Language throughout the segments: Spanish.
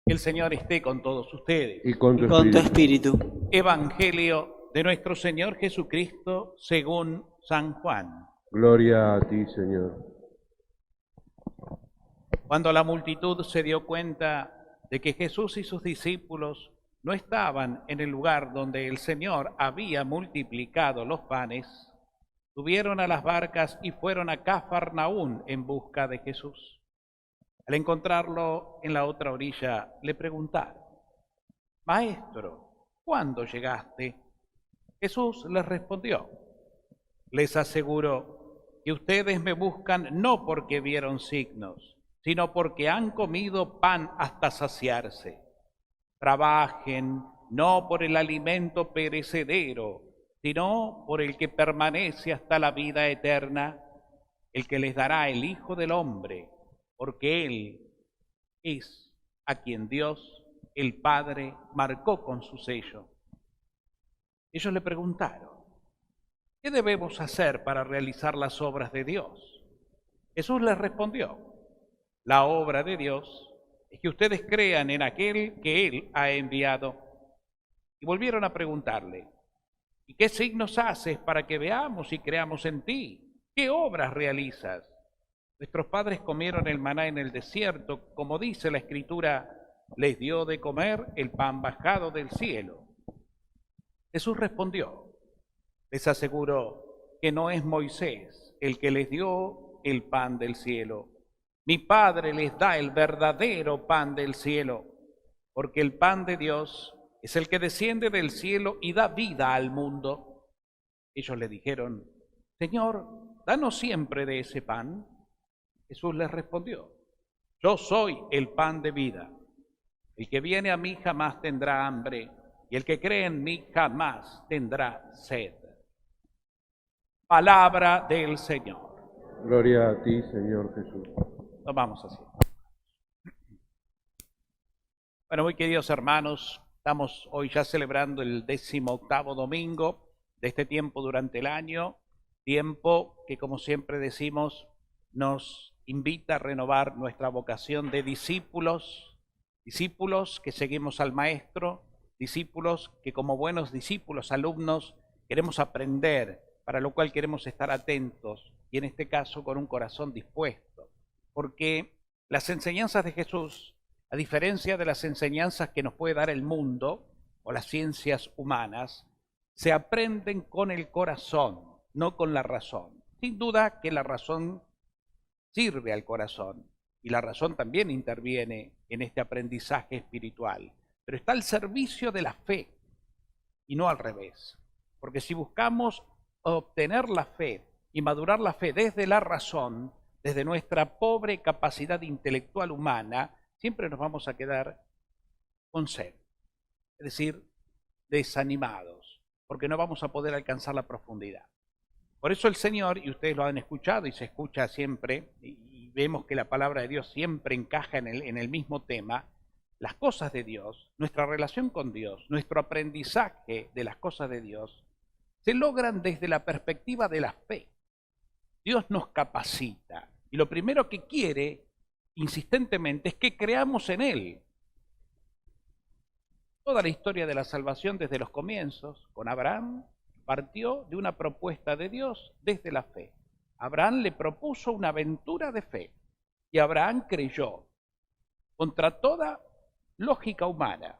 El Señor esté con todos ustedes. Y con tu y con tu espíritu. espíritu. Evangelio de nuestro Señor Jesucristo según San Juan. Gloria a ti, Señor. Cuando la multitud se dio cuenta de que Jesús y sus discípulos no estaban en el lugar donde el Señor había multiplicado los panes, subieron a las barcas y fueron a Cafarnaún en busca de Jesús. Al encontrarlo en la otra orilla, le preguntaron: Maestro, ¿cuándo llegaste? Jesús les respondió: Les aseguro que ustedes me buscan no porque vieron signos, sino porque han comido pan hasta saciarse. Trabajen no por el alimento perecedero, sino por el que permanece hasta la vida eterna, el que les dará el Hijo del Hombre, porque Él es a quien Dios, el Padre, marcó con su sello. Ellos le preguntaron: ¿qué debemos hacer para realizar las obras de Dios? Jesús les respondió: La obra de Dios es que ustedes crean en aquel que Él ha enviado. Y volvieron a preguntarle: ¿y qué signos haces para que veamos y creamos en ti? ¿Qué obras realizas? Nuestros padres comieron el maná en el desierto, como dice la Escritura, les dio de comer el pan bajado del cielo. Jesús respondió: Les aseguro que no es Moisés el que les dio el pan del cielo. Mi Padre les da el verdadero pan del cielo, porque el pan de Dios es el que desciende del cielo y da vida al mundo. Ellos le dijeron: Señor, danos siempre de ese pan. Jesús les respondió: Yo soy el pan de vida. El que viene a mí jamás tendrá hambre, y el que cree en mí jamás tendrá sed. Palabra del Señor. Gloria a ti, Señor Jesús. Tomamos así. Bueno, muy queridos hermanos, estamos hoy ya celebrando el 18º domingo de este tiempo durante el año, tiempo que, como siempre decimos, nos invita a renovar nuestra vocación de discípulos, discípulos que seguimos al Maestro, discípulos que como buenos discípulos, alumnos, queremos aprender, para lo cual queremos estar atentos y en este caso con un corazón dispuesto, porque las enseñanzas de Jesús, a diferencia de las enseñanzas que nos puede dar el mundo o las ciencias humanas, se aprenden con el corazón, no con la razón. Sin duda que la razón sirve al corazón y la razón también interviene en este aprendizaje espiritual, pero está al servicio de la fe y no al revés, porque si buscamos obtener la fe y madurar la fe desde la razón, desde nuestra pobre capacidad intelectual humana, siempre nos vamos a quedar con sed, es decir, desanimados, porque no vamos a poder alcanzar la profundidad. Por eso el Señor, y ustedes lo han escuchado y se escucha siempre, y vemos que la palabra de Dios siempre encaja en el mismo tema, las cosas de Dios, nuestra relación con Dios, nuestro aprendizaje de las cosas de Dios, se logran desde la perspectiva de la fe. Dios nos capacita y lo primero que quiere insistentemente es que creamos en Él. Toda la historia de la salvación desde los comienzos, con Abraham, partió de una propuesta de Dios desde la fe. Abraham le propuso una aventura de fe y Abraham creyó contra toda lógica humana.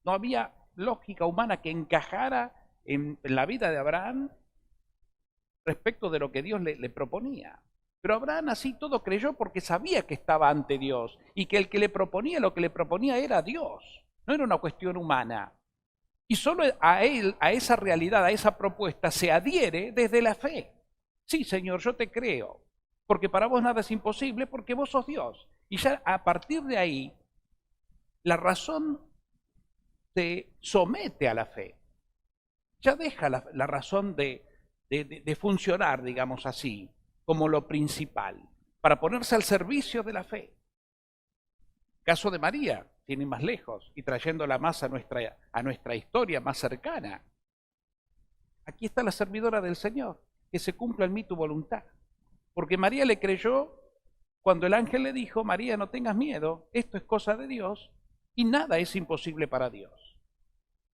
No había lógica humana que encajara en la vida de Abraham respecto de lo que Dios le proponía. Pero Abraham así todo creyó porque sabía que estaba ante Dios y que el que le proponía lo que le proponía era Dios, no era una cuestión humana. Y solo a él, a esa realidad, a esa propuesta se adhiere desde la fe. Sí, Señor, yo te creo, porque para vos nada es imposible, porque vos sos Dios. Y ya a partir de ahí, la razón se somete a la fe. Ya deja la razón de funcionar, digamos así, como lo principal, para ponerse al servicio de la fe. Caso de María, tiene más lejos, y trayéndola más a nuestra historia más cercana. Aquí está la servidora del Señor, que se cumpla en mí tu voluntad. Porque María le creyó cuando el ángel le dijo: María, no tengas miedo, esto es cosa de Dios, y nada es imposible para Dios.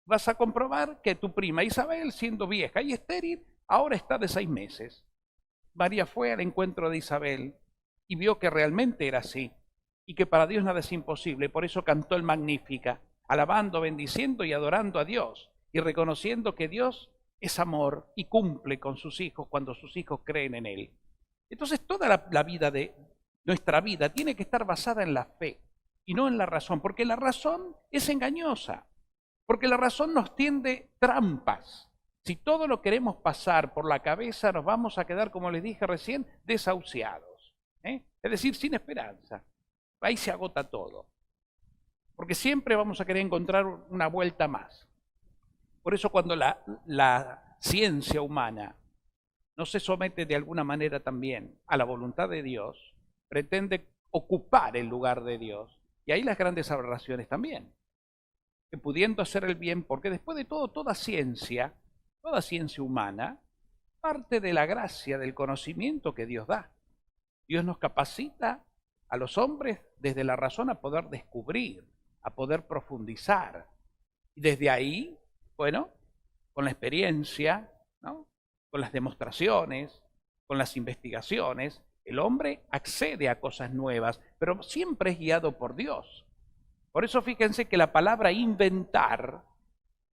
Vas a comprobar que tu prima Isabel, siendo vieja y estéril, ahora está de 6 meses. María fue al encuentro de Isabel y vio que realmente era así y que para Dios nada es imposible. Por eso cantó el Magnífica, alabando, bendiciendo y adorando a Dios y reconociendo que Dios es amor y cumple con sus hijos cuando sus hijos creen en Él. Entonces toda la vida de nuestra vida tiene que estar basada en la fe y no en la razón, porque la razón es engañosa, porque la razón nos tiende trampas. Si todo lo queremos pasar por la cabeza, nos vamos a quedar, como les dije recién, desahuciados, ¿eh? Es decir, sin esperanza. Ahí se agota todo, porque siempre vamos a querer encontrar una vuelta más. Por eso cuando la ciencia humana no se somete de alguna manera también a la voluntad de Dios, pretende ocupar el lugar de Dios, y ahí las grandes aberraciones también, que pudiendo hacer el bien, porque después de todo, toda ciencia humana, parte de la gracia, del conocimiento que Dios da. Dios nos capacita a los hombres desde la razón a poder descubrir, a poder profundizar. Y desde ahí, bueno, con la experiencia, ¿no?, con las demostraciones, con las investigaciones, el hombre accede a cosas nuevas, pero siempre es guiado por Dios. Por eso fíjense que la palabra inventar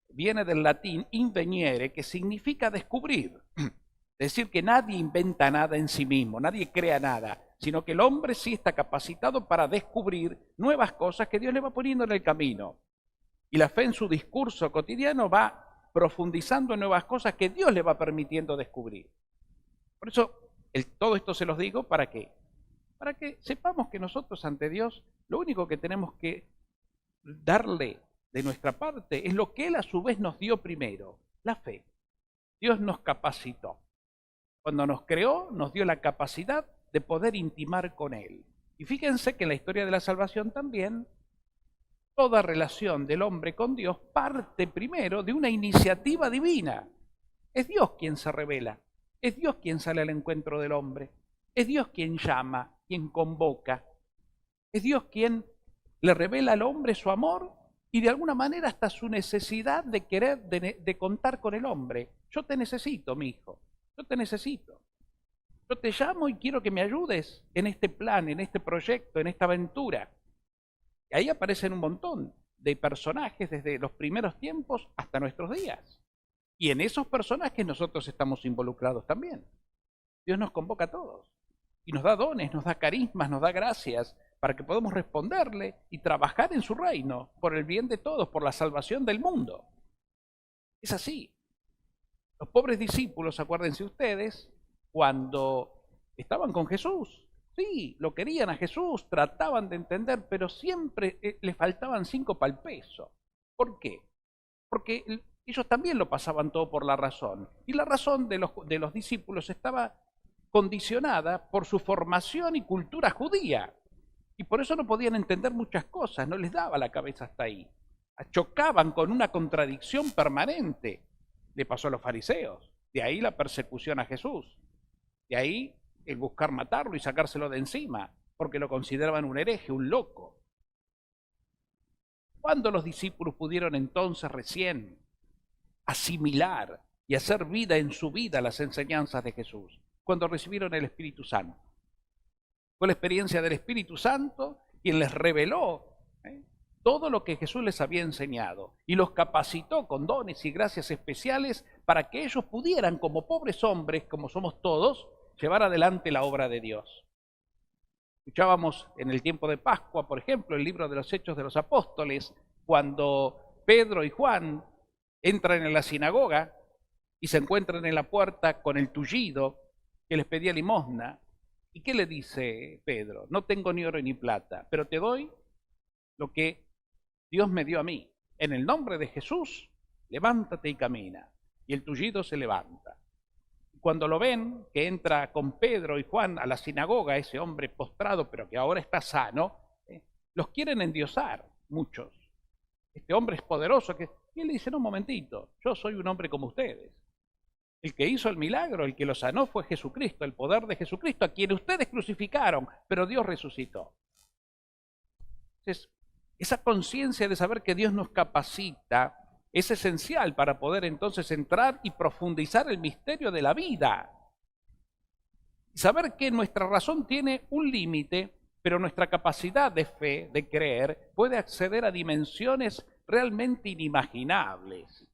viene del latín inveniere, que significa descubrir. Es decir, que nadie inventa nada en sí mismo, nadie crea nada, sino que el hombre sí está capacitado para descubrir nuevas cosas que Dios le va poniendo en el camino. Y la fe en su discurso cotidiano va profundizando en nuevas cosas que Dios le va permitiendo descubrir. Por eso, todo esto se los digo, ¿para qué? Para que sepamos que nosotros ante Dios lo único que tenemos que darle de nuestra parte es lo que Él a su vez nos dio primero, la fe. Dios nos capacitó. Cuando nos creó, nos dio la capacidad de poder intimar con Él. Y fíjense que en la historia de la salvación también, toda relación del hombre con Dios parte primero de una iniciativa divina. Es Dios quien se revela, es Dios quien sale al encuentro del hombre, es Dios quien llama, quien convoca, es Dios quien le revela al hombre su amor y de alguna manera hasta su necesidad de querer, de contar con el hombre. Yo te necesito, mi hijo, yo te necesito. Yo te llamo y quiero que me ayudes en este plan, en este proyecto, en esta aventura. Y ahí aparecen un montón de personajes desde los primeros tiempos hasta nuestros días. Y en esos personajes nosotros estamos involucrados también. Dios nos convoca a todos y nos da dones, nos da carismas, nos da gracias para que podamos responderle y trabajar en su reino por el bien de todos, por la salvación del mundo. Es así. Los pobres discípulos, acuérdense ustedes, cuando estaban con Jesús, sí, lo querían a Jesús, trataban de entender, pero siempre les faltaban 5 para el peso. ¿Por qué? Porque ellos también lo pasaban todo por la razón. Y la razón de los discípulos estaba condicionada por su formación y cultura judía. Y por eso no podían entender muchas cosas, no les daba la cabeza hasta ahí. Chocaban con una contradicción permanente. Le pasó a los fariseos. De ahí la persecución a Jesús. De ahí el buscar matarlo y sacárselo de encima, porque lo consideraban un hereje, un loco. ¿Cuándo los discípulos pudieron entonces recién asimilar y hacer vida en su vida las enseñanzas de Jesús? Cuando recibieron el Espíritu Santo. Fue la experiencia del Espíritu Santo quien les reveló todo lo que Jesús les había enseñado y los capacitó con dones y gracias especiales para que ellos pudieran, como pobres hombres, como somos todos, llevar adelante la obra de Dios. Escuchábamos en el tiempo de Pascua, por ejemplo, el libro de los Hechos de los Apóstoles, cuando Pedro y Juan entran en la sinagoga y se encuentran en la puerta con el tullido que les pedía limosna. ¿Y qué le dice Pedro? No tengo ni oro ni plata, pero te doy lo que Dios me dio a mí. En el nombre de Jesús, levántate y camina. Y el tullido se levanta. Cuando lo ven, que entra con Pedro y Juan a la sinagoga, ese hombre postrado, pero que ahora está sano, los quieren endiosar muchos. Este hombre es poderoso. Y él le dice, no, un momentito, yo soy un hombre como ustedes. El que hizo el milagro, el que lo sanó fue Jesucristo, el poder de Jesucristo, a quien ustedes crucificaron, pero Dios resucitó. Entonces, Esa conciencia de saber que Dios nos capacita es esencial para poder entonces entrar y profundizar el misterio de la vida. Y saber que nuestra razón tiene un límite, pero nuestra capacidad de fe, de creer, puede acceder a dimensiones realmente inimaginables.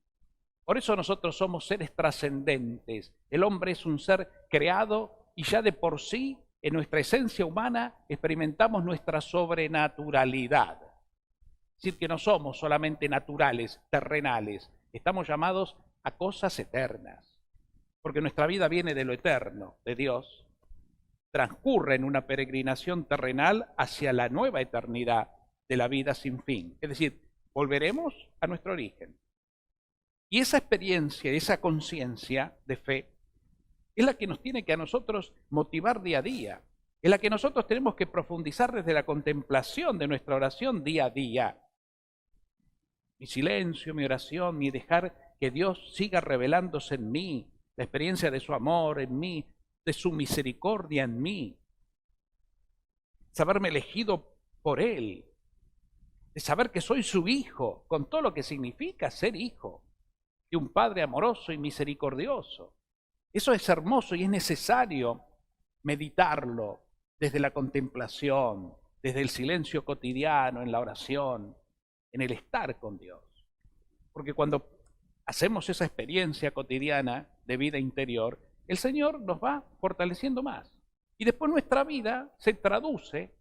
Por eso nosotros somos seres trascendentes. El hombre es un ser creado y ya de por sí, en nuestra esencia humana, experimentamos nuestra sobrenaturalidad. Es decir, que no somos solamente naturales, terrenales, estamos llamados a cosas eternas, porque nuestra vida viene de lo eterno, de Dios, transcurre en una peregrinación terrenal hacia la nueva eternidad de la vida sin fin. Es decir, volveremos a nuestro origen. Y esa experiencia, esa conciencia de fe, es la que nos tiene que a nosotros motivar día a día, es la que nosotros tenemos que profundizar desde la contemplación de nuestra oración día a día. Mi silencio, mi oración, mi dejar que Dios siga revelándose en mí, la experiencia de su amor en mí, de su misericordia en mí, saberme elegido por Él, de saber que soy su hijo, con todo lo que significa ser hijo de un Padre amoroso y misericordioso. Eso es hermoso y es necesario meditarlo desde la contemplación, desde el silencio cotidiano, en la oración, en el estar con Dios. Porque cuando hacemos esa experiencia cotidiana de vida interior, el Señor nos va fortaleciendo más. Y después nuestra vida se traduce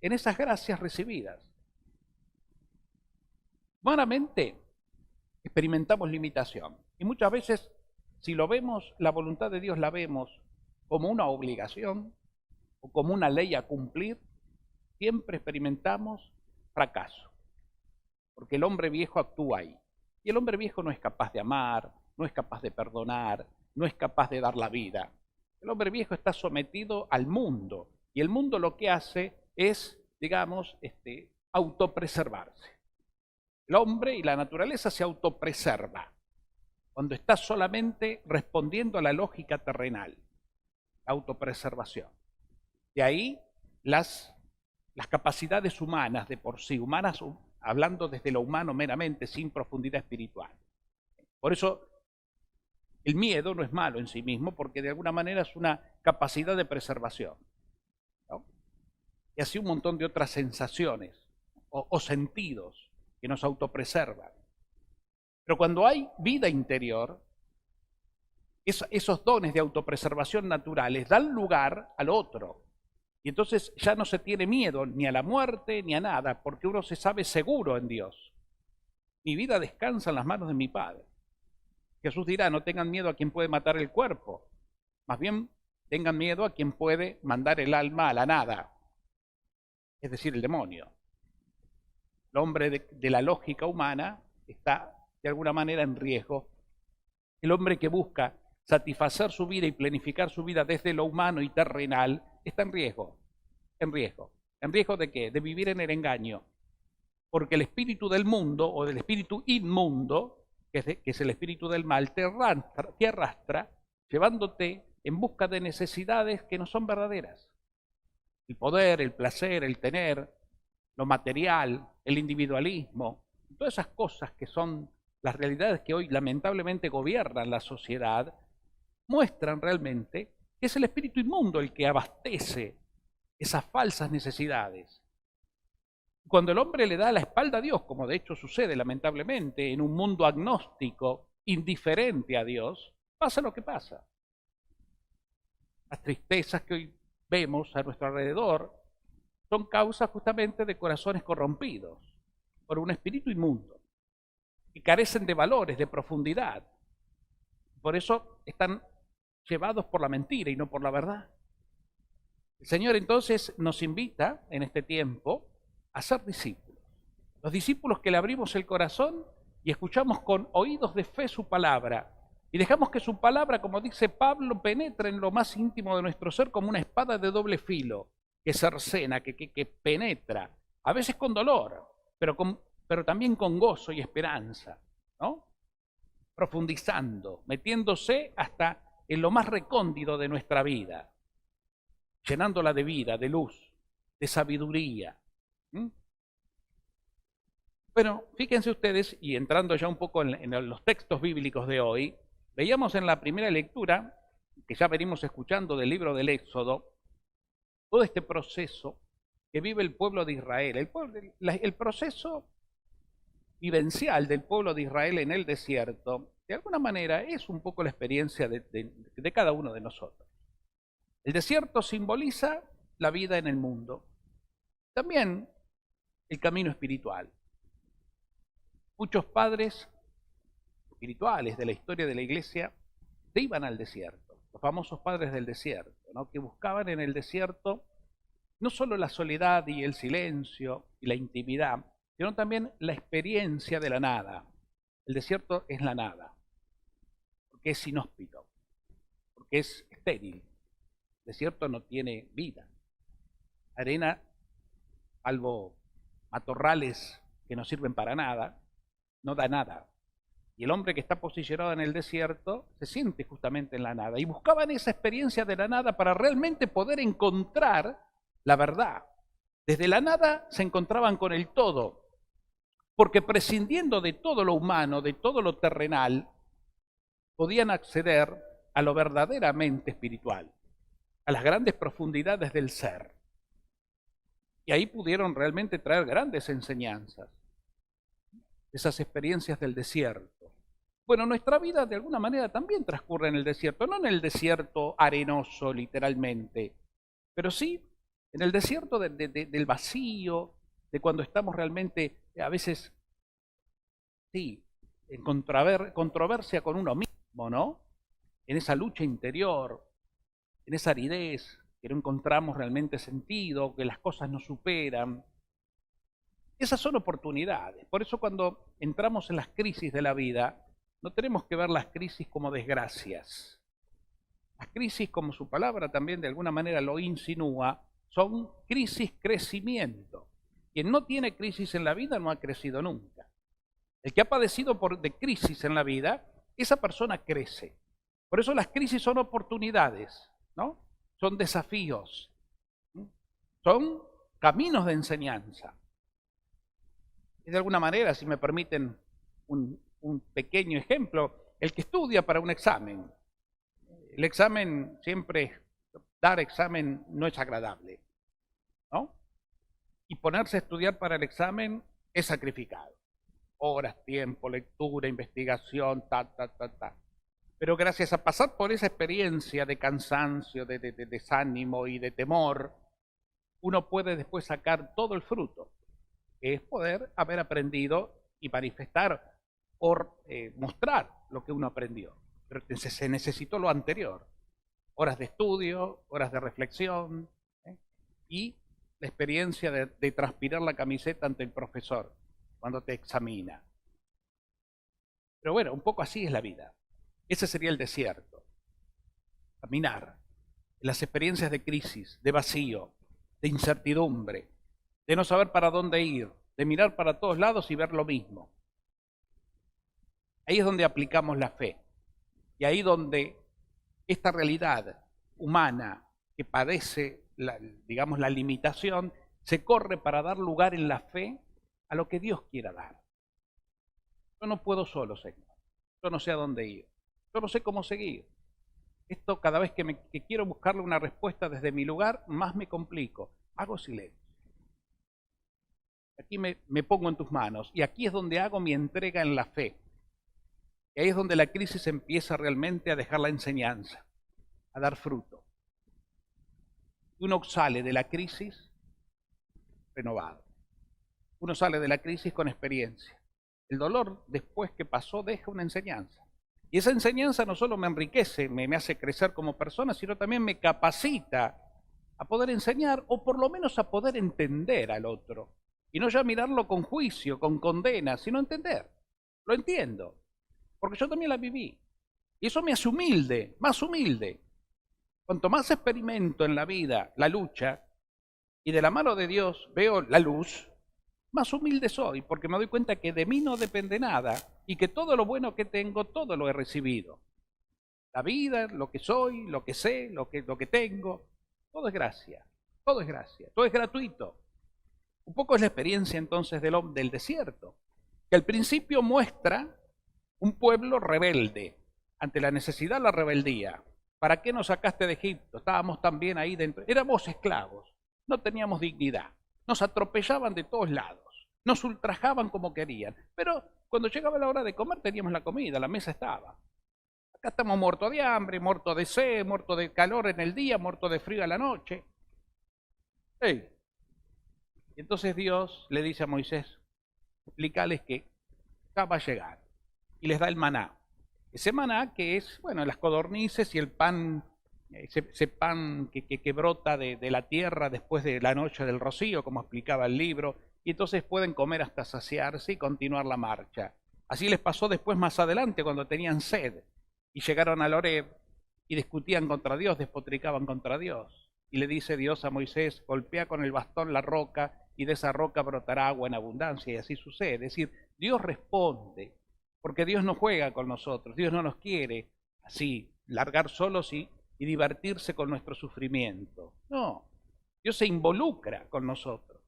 en esas gracias recibidas. Humanamente experimentamos limitación. Y muchas veces, si lo vemos, la voluntad de Dios la vemos como una obligación o como una ley a cumplir, siempre experimentamos fracaso. Porque el hombre viejo actúa ahí. Y el hombre viejo no es capaz de amar, no es capaz de perdonar, no es capaz de dar la vida. El hombre viejo está sometido al mundo. Y el mundo lo que hace es, digamos, autopreservarse. El hombre y la naturaleza se autopreserva cuando está solamente respondiendo a la lógica terrenal, la autopreservación. De ahí las capacidades humanas de por sí, humanas hablando desde lo humano meramente, sin profundidad espiritual. Por eso el miedo no es malo en sí mismo, porque de alguna manera es una capacidad de preservación, ¿no? Y así un montón de otras sensaciones o sentidos que nos autopreservan. Pero cuando hay vida interior, esos dones de autopreservación naturales dan lugar al otro. Y entonces ya no se tiene miedo ni a la muerte ni a nada, porque uno se sabe seguro en Dios. Mi vida descansa en las manos de mi Padre. Jesús dirá, no tengan miedo a quien puede matar el cuerpo, más bien tengan miedo a quien puede mandar el alma a la nada, es decir, el demonio. El hombre de la lógica humana está de alguna manera en riesgo. El hombre que busca satisfacer su vida y planificar su vida desde lo humano y terrenal está en riesgo. ¿En riesgo? ¿En riesgo de qué? De vivir en el engaño. Porque el espíritu del mundo o del espíritu inmundo, que es el espíritu del mal, te arrastra llevándote en busca de necesidades que no son verdaderas. El poder, el placer, el tener, lo material, el individualismo, todas esas cosas que son las realidades que hoy lamentablemente gobiernan la sociedad, muestran realmente que es el espíritu inmundo el que abastece esas falsas necesidades. Cuando el hombre le da la espalda a Dios, como de hecho sucede lamentablemente en un mundo agnóstico, indiferente a Dios, pasa lo que pasa. Las tristezas que hoy vemos a nuestro alrededor son causa justamente de corazones corrompidos por un espíritu inmundo, que carecen de valores, de profundidad. Por eso están llevados por la mentira y no por la verdad. El Señor entonces nos invita en este tiempo a ser discípulos. Los discípulos que le abrimos el corazón y escuchamos con oídos de fe su palabra y dejamos que su palabra, como dice Pablo, penetre en lo más íntimo de nuestro ser como una espada de doble filo que cercena, que penetra, a veces con dolor, pero también con gozo y esperanza, ¿no? Profundizando, metiéndose hasta en lo más recóndito de nuestra vida, llenándola de vida, de luz, de sabiduría. Bueno, fíjense ustedes, y entrando ya un poco en los textos bíblicos de hoy, veíamos en la primera lectura, que ya venimos escuchando del libro del Éxodo, todo este proceso que vive el pueblo de Israel, el proceso vivencial del pueblo de Israel en el desierto, de alguna manera es un poco la experiencia de cada uno de nosotros. El desierto simboliza la vida en el mundo, también el camino espiritual. Muchos padres espirituales de la historia de la iglesia se iban al desierto, los famosos padres del desierto, ¿no? Que buscaban en el desierto no solo la soledad y el silencio y la intimidad, sino también la experiencia de la nada. El desierto es la nada, porque es inhóspito, porque es estéril. El desierto no tiene vida. Arena, algo matorrales que no sirven para nada, no da nada. Y el hombre que está posicionado en el desierto se siente justamente en la nada. Y buscaban esa experiencia de la nada para realmente poder encontrar la verdad. Desde la nada se encontraban con el todo, porque prescindiendo de todo lo humano, de todo lo terrenal, podían acceder a lo verdaderamente espiritual, a las grandes profundidades del ser. Y ahí pudieron realmente traer grandes enseñanzas, esas experiencias del desierto. Bueno, nuestra vida de alguna manera también transcurre en el desierto, no en el desierto arenoso literalmente, pero sí en el desierto del vacío, de cuando estamos realmente a veces, sí, en controversia con uno mismo, ¿no? En esa lucha interior, en esa aridez, que no encontramos realmente sentido, que las cosas nos superan. Esas son oportunidades. Por eso cuando entramos en las crisis de la vida, no tenemos que ver las crisis como desgracias. Las crisis, como su palabra también de alguna manera lo insinúa, son crisis crecimiento. Quien no tiene crisis en la vida no ha crecido nunca. El que ha padecido de crisis en la vida, esa persona crece. Por eso las crisis son oportunidades, ¿no? Son desafíos, ¿no? Son caminos de enseñanza. Y de alguna manera, si me permiten un pequeño ejemplo, el que estudia para un examen. El examen siempre, dar examen no es agradable, ¿no? Y ponerse a estudiar para el examen es sacrificado. Horas, tiempo, lectura, investigación, ta. Pero gracias a pasar por esa experiencia de cansancio, de desánimo y de temor, uno puede después sacar todo el fruto, que es poder haber aprendido y manifestar o mostrar lo que uno aprendió. Pero se necesitó lo anterior, horas de estudio, horas de reflexión, y la experiencia de transpirar la camiseta ante el profesor cuando te examina. Pero bueno, un poco así es la vida. Ese sería el desierto. Caminar en las experiencias de crisis, de vacío, de incertidumbre, de no saber para dónde ir, de mirar para todos lados y ver lo mismo. Ahí es donde aplicamos la fe. Y ahí donde esta realidad humana que padece, digamos, la limitación, se corre para dar lugar en la fe a lo que Dios quiera dar. Yo no puedo solo, Señor. Yo no sé a dónde ir. Yo no sé cómo seguir. Esto cada vez que quiero buscarle una respuesta desde mi lugar, más me complico. Hago silencio. Aquí me pongo en tus manos y aquí es donde hago mi entrega en la fe. Y ahí es donde la crisis empieza realmente a dejar la enseñanza, a dar fruto. Uno sale de la crisis renovado. Uno sale de la crisis con experiencia. El dolor después que pasó deja una enseñanza. Y esa enseñanza no solo me enriquece, me hace crecer como persona, sino también me capacita a poder enseñar o por lo menos a poder entender al otro. Y no ya mirarlo con juicio, con condena, sino entender. Lo entiendo, porque yo también la viví. Y eso me hace humilde, más humilde. Cuanto más experimento en la vida la lucha y de la mano de Dios veo la luz, más humilde soy, porque me doy cuenta que de mí no depende nada y que todo lo bueno que tengo, todo lo he recibido. La vida, lo que soy, lo que sé, lo que tengo, todo es gracia, todo es gracia, todo es gratuito. Un poco es la experiencia entonces del desierto. que al principio muestra un pueblo rebelde, ante la necesidad la rebeldía. ¿Para qué nos sacaste de Egipto? Estábamos también ahí dentro. Éramos esclavos, no teníamos dignidad, nos atropellaban de todos lados, nos ultrajaban como querían. Pero cuando llegaba la hora de comer teníamos la comida, la mesa estaba. Acá estamos muertos de hambre, muertos de sed, muertos de calor en el día, muertos de frío a la noche. ¡Ey! Y entonces Dios le dice a Moisés, explícales que acá va a llegar. Y les da el maná. Ese maná que es, bueno, las codornices y el pan, ese pan que brota de la tierra después de la noche del rocío, como explicaba el libro, y entonces pueden comer hasta saciarse y continuar la marcha. Así les pasó después más adelante cuando tenían sed y llegaron al Horeb y discutían contra Dios, despotricaban contra Dios. Y le dice Dios a Moisés, golpea con el bastón la roca y de esa roca brotará agua en abundancia, y así sucede. Es decir, Dios responde, porque Dios no juega con nosotros, Dios no nos quiere así, largar solos y divertirse con nuestro sufrimiento. No, Dios se involucra con nosotros.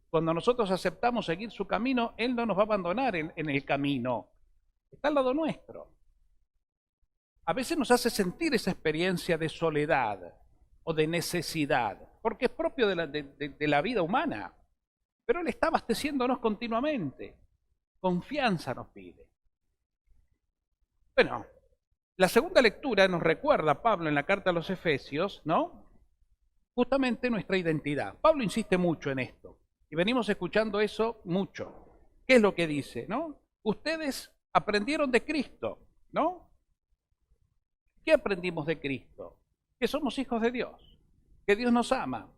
Cuando nosotros aceptamos seguir su camino, Él no nos va a abandonar en el camino, está al lado nuestro. A veces nos hace sentir esa experiencia de soledad o de necesidad, porque es propio de la vida humana, pero Él está abasteciéndonos continuamente. Confianza nos pide. Bueno, la segunda lectura nos recuerda Pablo en la carta a los Efesios, ¿no? Justamente nuestra identidad. Pablo insiste mucho en esto, y venimos escuchando eso mucho. ¿Qué es lo que dice, no? Ustedes aprendieron de Cristo, ¿no? ¿Qué aprendimos de Cristo? Que somos hijos de Dios, que Dios nos ama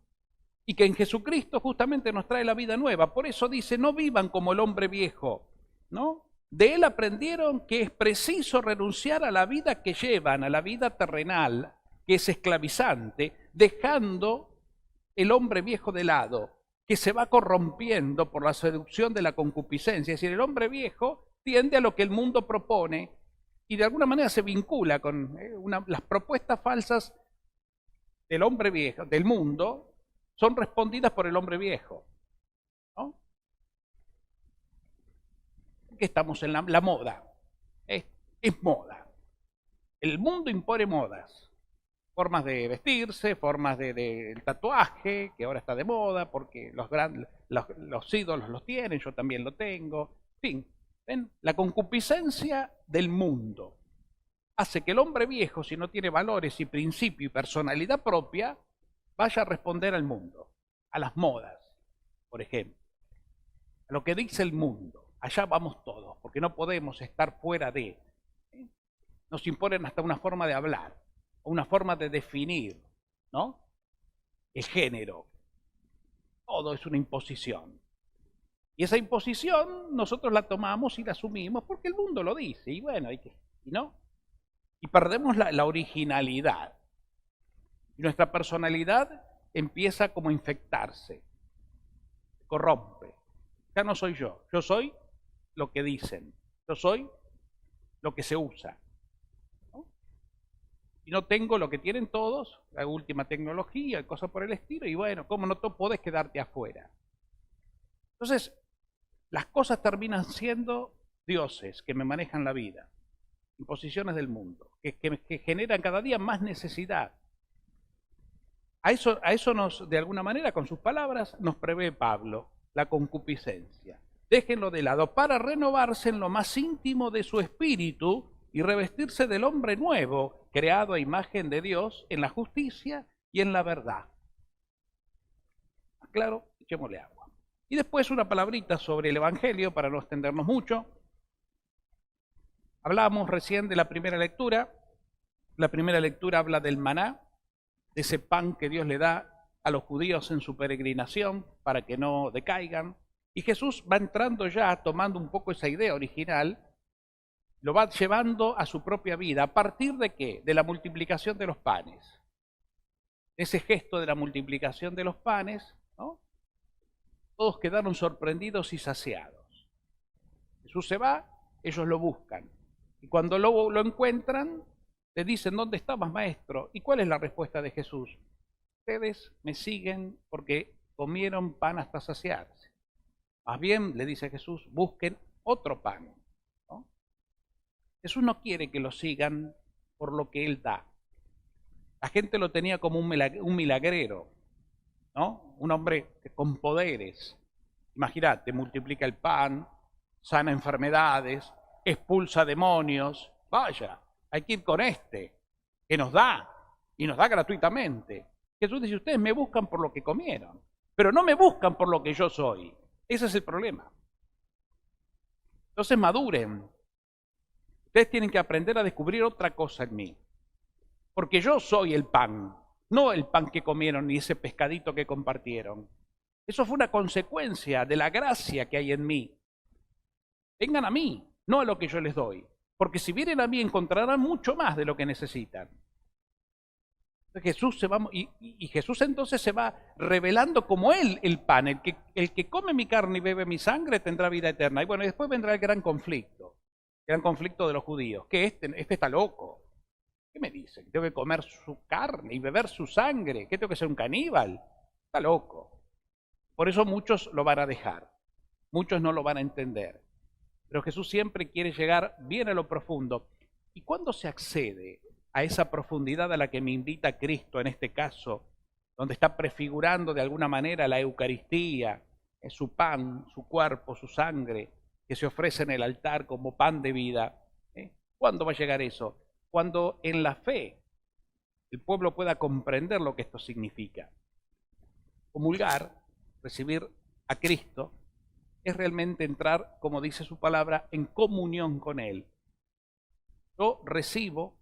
y que en Jesucristo justamente nos trae la vida nueva. Por eso dice, no vivan como el hombre viejo, ¿no? De él aprendieron que es preciso renunciar a la vida que llevan, a la vida terrenal, que es esclavizante, dejando el hombre viejo de lado, que se va corrompiendo por la seducción de la concupiscencia. Es decir, el hombre viejo tiende a lo que el mundo propone y de alguna manera se vincula con las propuestas falsas del hombre viejo, del mundo, son respondidas por el hombre viejo, ¿no? Que estamos en la moda, es moda. El mundo impone modas, formas de vestirse, formas del tatuaje, que ahora está de moda, porque los ídolos los tienen, yo también lo tengo. En fin, ¿ven? La concupiscencia del mundo hace que el hombre viejo, si no tiene valores y principio y personalidad propia, vaya a responder al mundo, a las modas, por ejemplo, a lo que dice el mundo. Allá vamos todos, porque no podemos estar fuera de. Nos imponen hasta una forma de hablar, una forma de definir, ¿no? El género. Todo es una imposición. Y esa imposición nosotros la tomamos y la asumimos porque el mundo lo dice. Y bueno, ¿y no? Y perdemos la originalidad. Y nuestra personalidad empieza como a infectarse, se corrompe. Ya no soy yo soy lo que dicen, yo soy lo que se usa, ¿no? Y no tengo lo que tienen todos, la última tecnología, cosas por el estilo, y bueno, ¿cómo no podés quedarte afuera? Entonces, las cosas terminan siendo dioses que me manejan la vida, imposiciones del mundo, que generan cada día más necesidad. A eso nos, de alguna manera, con sus palabras, nos prevé Pablo, la concupiscencia. Déjenlo de lado para renovarse en lo más íntimo de su espíritu y revestirse del hombre nuevo, creado a imagen de Dios en la justicia y en la verdad. Claro, echémosle agua. Y después una palabrita sobre el Evangelio para no extendernos mucho. Hablábamos recién de la primera lectura. La primera lectura habla del maná, de ese pan que Dios le da a los judíos en su peregrinación para que no decaigan. Y Jesús va entrando ya, tomando un poco esa idea original, lo va llevando a su propia vida. ¿A partir de qué? De la multiplicación de los panes. Ese gesto de la multiplicación de los panes, ¿no? Todos quedaron sorprendidos y saciados. Jesús se va, ellos lo buscan. Y cuando lo encuentran, le dicen, ¿dónde estabas, maestro? ¿Y cuál es la respuesta de Jesús? Ustedes me siguen porque comieron pan hasta saciarse. Más bien, le dice Jesús, busquen otro pan, ¿no? Jesús no quiere que lo sigan por lo que Él da. La gente lo tenía como un milagrero, ¿no? Un hombre con poderes. Imagínate, multiplica el pan, sana enfermedades, expulsa demonios. Vaya, hay que ir con este, que nos da, y nos da gratuitamente. Jesús dice, ustedes me buscan por lo que comieron, pero no me buscan por lo que yo soy. Ese es el problema. Entonces maduren. Ustedes tienen que aprender a descubrir otra cosa en mí. Porque yo soy el pan, no el pan que comieron ni ese pescadito que compartieron. Eso fue una consecuencia de la gracia que hay en mí. Vengan a mí, no a lo que yo les doy. Porque si vienen a mí encontrarán mucho más de lo que necesitan. Jesús y Jesús entonces se va revelando como Él el pan. El que come mi carne y bebe mi sangre tendrá vida eterna. Y bueno, después vendrá el gran conflicto de los judíos. Que este está loco. ¿Qué me dice? ¿Que tengo que comer su carne y beber su sangre? ¿Qué tengo que ser un caníbal? Está loco. Por eso muchos lo van a dejar. Muchos no lo van a entender. Pero Jesús siempre quiere llegar bien a lo profundo. ¿Y cuándo se accede a esa profundidad a la que me invita Cristo en este caso, donde está prefigurando de alguna manera la Eucaristía, su pan, su cuerpo, su sangre, que se ofrece en el altar como pan de vida? ¿Cuándo va a llegar eso? Cuando en la fe el pueblo pueda comprender lo que esto significa. Comulgar, recibir a Cristo, es realmente entrar, como dice su palabra, en comunión con Él. Yo recibo,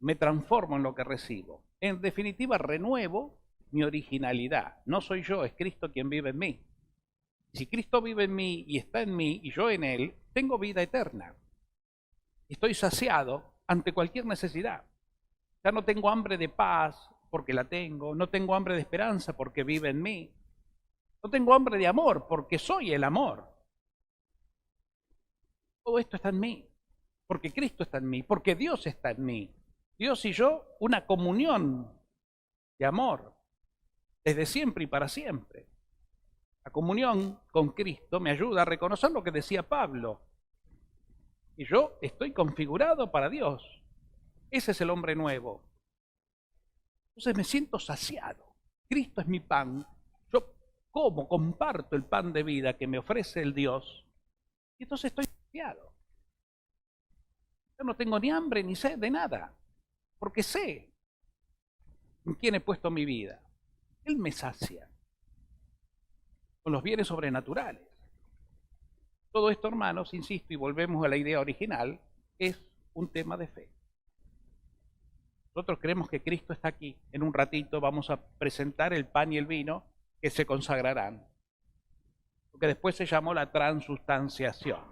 me transformo en lo que recibo. En definitiva, renuevo mi originalidad. No soy yo, es Cristo quien vive en mí. Si Cristo vive en mí y está en mí y yo en Él, tengo vida eterna. Estoy saciado ante cualquier necesidad. Ya no tengo hambre de paz porque la tengo, no tengo hambre de esperanza porque vive en mí, no tengo hambre de amor porque soy el amor. Todo esto está en mí, porque Cristo está en mí, porque Dios está en mí. Dios y yo, una comunión de amor, desde siempre y para siempre. La comunión con Cristo me ayuda a reconocer lo que decía Pablo. Y yo estoy configurado para Dios. Ese es el hombre nuevo. Entonces me siento saciado. Cristo es mi pan. Yo como, comparto el pan de vida que me ofrece el Dios. Y entonces estoy saciado. Yo no tengo ni hambre ni sed de nada. Porque sé en quién he puesto mi vida. Él me sacia con los bienes sobrenaturales. Todo esto, hermanos, insisto, y volvemos a la idea original, es un tema de fe. Nosotros creemos que Cristo está aquí. En un ratito vamos a presentar el pan y el vino que se consagrarán. Lo que después se llamó la transustanciación.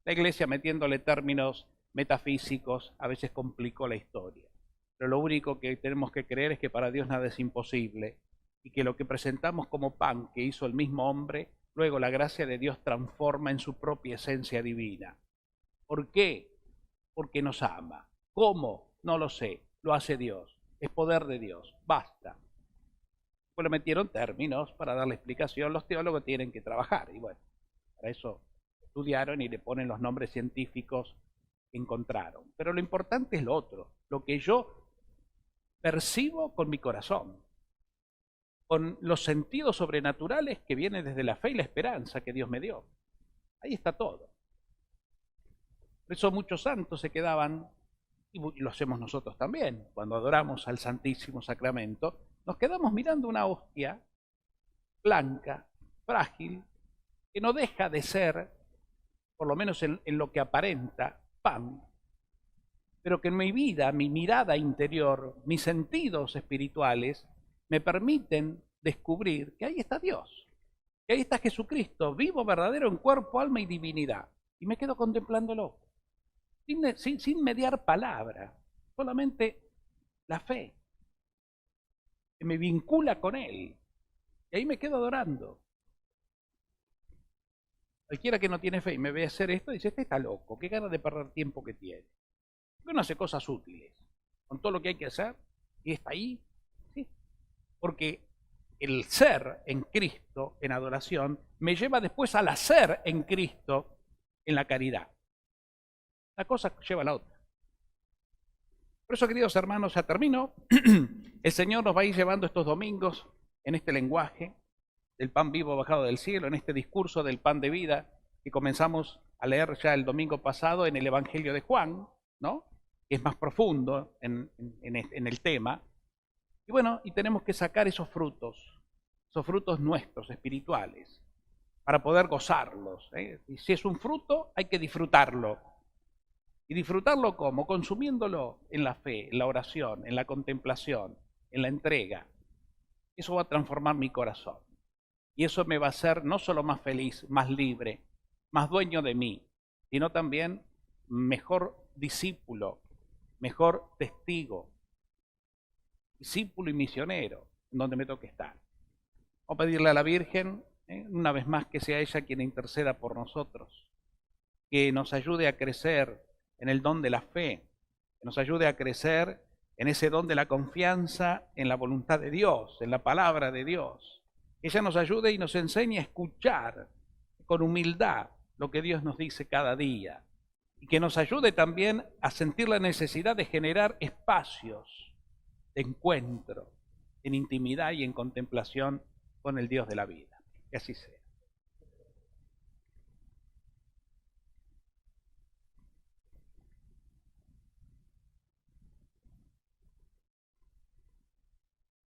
La Iglesia, metiéndole términos metafísicos, a veces complicó la historia. Pero lo único que tenemos que creer es que para Dios nada es imposible y que lo que presentamos como pan que hizo el mismo hombre, luego la gracia de Dios transforma en su propia esencia divina. ¿Por qué? Porque nos ama. ¿Cómo? No lo sé. Lo hace Dios. Es poder de Dios. Basta. Pues le metieron términos para darle explicación. Los teólogos tienen que trabajar. Y bueno, para eso estudiaron y le ponen los nombres científicos que encontraron. Pero lo importante es lo otro. Lo que yo percibo con mi corazón, con los sentidos sobrenaturales que vienen desde la fe y la esperanza que Dios me dio. Ahí está todo. Por eso muchos santos se quedaban, y lo hacemos nosotros también, cuando adoramos al Santísimo Sacramento, nos quedamos mirando una hostia blanca, frágil, que no deja de ser, por lo menos en lo que aparenta, pan, pero que en mi vida, mi mirada interior, mis sentidos espirituales, me permiten descubrir que ahí está Dios, que ahí está Jesucristo, vivo, verdadero en cuerpo, alma y divinidad. Y me quedo contemplándolo, sin mediar palabra, solamente la fe, que me vincula con Él. Y ahí me quedo adorando. Cualquiera que no tiene fe y me ve hacer esto, dice, este está loco, qué ganas de perder tiempo que tiene. ¿Por qué no hace cosas útiles? Con todo lo que hay que hacer, y está ahí. ¿Sí? Porque el ser en Cristo, en adoración, me lleva después al hacer en Cristo, en la caridad. Una cosa lleva a la otra. Por eso, queridos hermanos, ya termino. El Señor nos va a ir llevando estos domingos en este lenguaje del pan vivo bajado del cielo, en este discurso del pan de vida que comenzamos a leer ya el domingo pasado en el Evangelio de Juan, ¿no? Que es más profundo en el tema. Y bueno, y tenemos que sacar esos frutos nuestros, espirituales, para poder gozarlos. Y si es un fruto, hay que disfrutarlo. ¿Y disfrutarlo cómo? Consumiéndolo en la fe, en la oración, en la contemplación, en la entrega. Eso va a transformar mi corazón. Y eso me va a hacer no solo más feliz, más libre, más dueño de mí, sino también mejor discípulo, mejor testigo, discípulo y misionero, en donde me toque estar. Vamos a pedirle a la Virgen, una vez más, que sea ella quien interceda por nosotros, que nos ayude a crecer en el don de la fe, que nos ayude a crecer en ese don de la confianza en la voluntad de Dios, en la palabra de Dios. Que ella nos ayude y nos enseñe a escuchar con humildad lo que Dios nos dice cada día. Y que nos ayude también a sentir la necesidad de generar espacios de encuentro, en intimidad y en contemplación con el Dios de la vida. Que así sea.